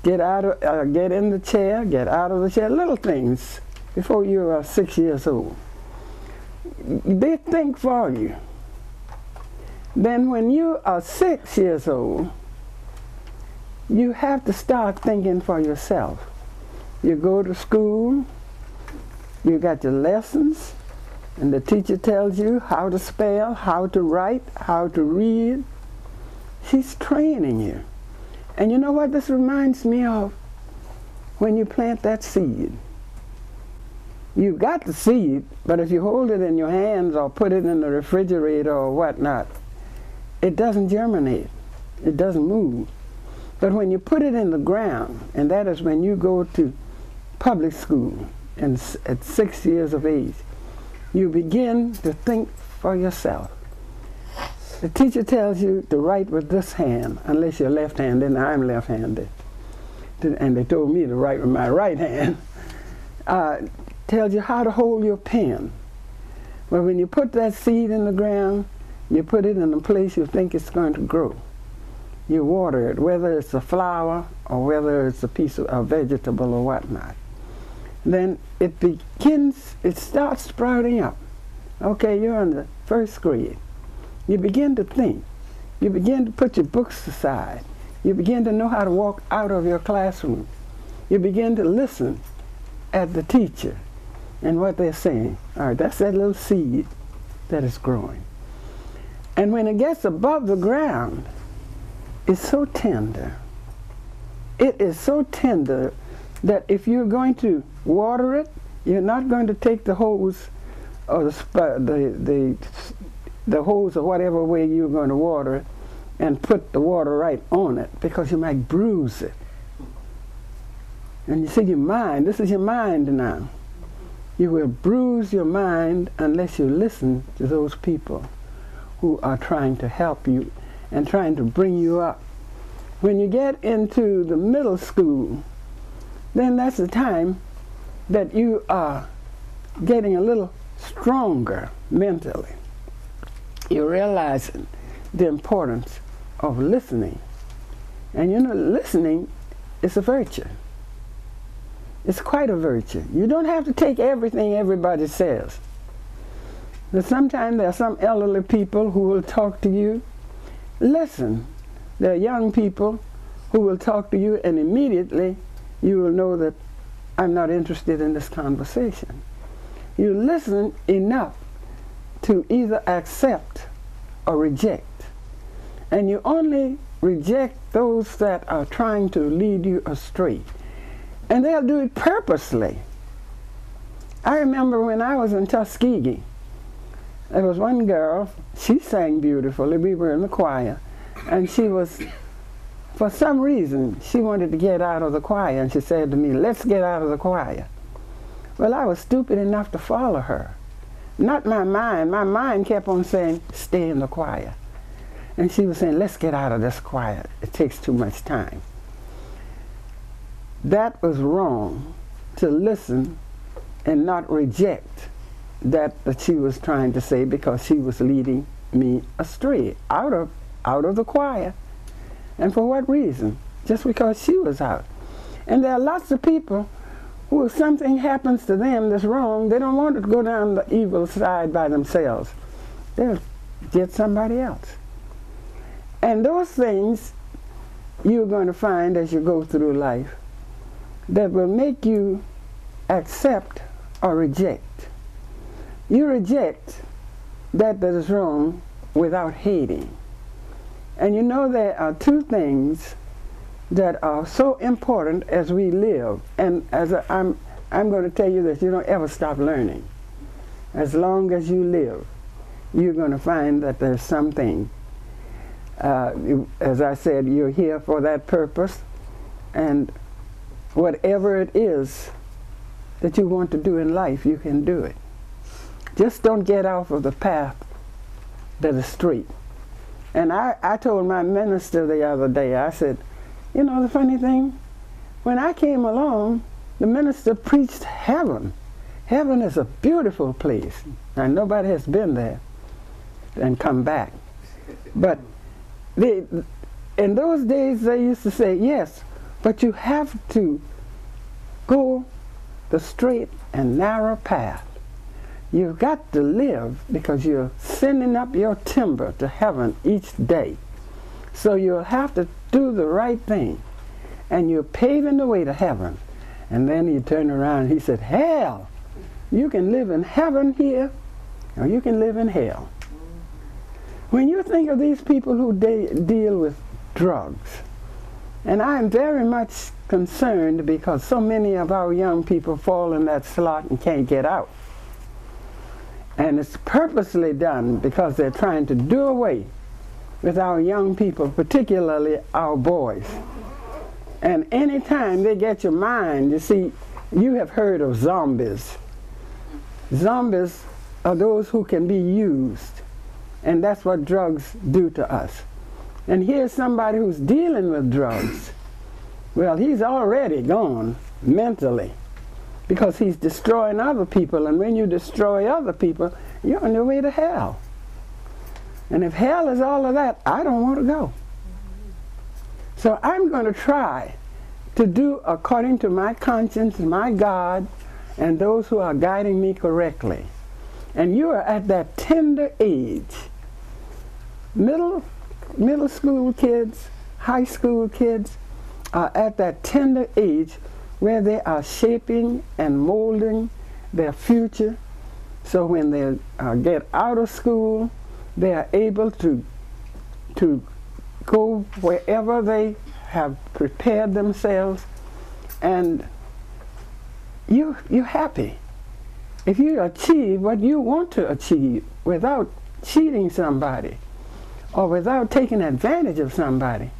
get in the chair, get out of the chair, little things before you are 6 years old. They think for you. Then when you are 6 years old, you have to start thinking for yourself. You go to school, you got your lessons, and the teacher tells you how to spell, how to write, how to read. She's training you. And you know what this reminds me of? When you plant that seed. You got the seed, but if you hold it in your hands or put it in the refrigerator or whatnot, it doesn't germinate. It doesn't move. But when you put it in the ground, and that is when you go to public school and at 6 years of age, you begin to think for yourself. The teacher tells you to write with this hand, unless you're left-handed, and I'm left-handed. And they told me to write with my right hand. Tells you how to hold your pen. But when you put that seed in the ground, you put it in a place you think it's going to grow. You water it, whether it's a flower or whether it's a piece of a vegetable or whatnot. Then it starts sprouting up. Okay, you're in the first grade. You begin to think. You begin to put your books aside. You begin to know how to walk out of your classroom. You begin to listen at the teacher and what they're saying. All right, that's that little seed that is growing. And when it gets above the ground, it's so tender. It is so tender that if you're going to water it, you're not going to take the hose or the hose or whatever way you're going to water it and put the water right on it, because you might bruise it. And you see your mind, this is your mind now. You will bruise your mind unless you listen to those people who are trying to help you and trying to bring you up. When you get into the middle school, then that's the time that you are getting a little stronger mentally. You're realizing the importance of listening. And you know, listening is a virtue. It's quite a virtue. You don't have to take everything everybody says. But sometimes there are some elderly people who will talk to you. Listen. There are young people who will talk to you, and immediately you will know that I'm not interested in this conversation. You listen enough to either accept or reject. And you only reject those that are trying to lead you astray. And they'll do it purposely. I remember when I was in Tuskegee, there was one girl, she sang beautifully, we were in the choir, and she was, for some reason, she wanted to get out of the choir, and she said to me, let's get out of the choir. Well, I was stupid enough to follow her. Not my mind kept on saying, stay in the choir. And she was saying, let's get out of this choir, it takes too much time. That was wrong, to listen and not reject that she was trying to say, because she was leading me astray, out of the choir. And for what reason? Just because she was out. And there are lots of people who, if something happens to them that's wrong, they don't want to go down the evil side by themselves. They'll get somebody else. And those things you're going to find as you go through life that will make you accept or reject. You reject that is wrong without hating. And you know, there are two things that are so important as we live. And as I'm going to tell you that you don't ever stop learning. As long as you live, you're going to find that there's something. As I said, you're here for that purpose, and whatever it is that you want to do in life, you can do it. Just don't get off of the path that is straight. And I told my minister the other day, I said, you know, the funny thing, when I came along, the minister preached heaven. Heaven is a beautiful place. And nobody has been there and come back. But in those days, they used to say, yes, But you have to go the straight and narrow path. You've got to live because you're sending up your timber to heaven each day. So you'll have to do the right thing. And you're paving the way to heaven. And then he turned around and he said, hell, you can live in heaven here, or you can live in hell. When you think of these people who deal with drugs, and I'm very much concerned because so many of our young people fall in that slot and can't get out. And it's purposely done because they're trying to do away with our young people, particularly our boys. And anytime they get your mind, you see, you have heard of zombies. Zombies are those who can be used. And that's what drugs do to us. And here's somebody who's dealing with drugs. Well, he's already gone mentally because he's destroying other people. And when you destroy other people, you're on your way to hell. And if hell is all of that, I don't want to go. So I'm going to try to do according to my conscience, my God, and those who are guiding me correctly. And you are at that tender age. Middle school kids, high school kids are at that tender age where they are shaping and molding their future. So when they get out of school, they are able to go wherever they have prepared themselves, and you're happy if you achieve what you want to achieve without cheating somebody or without taking advantage of somebody.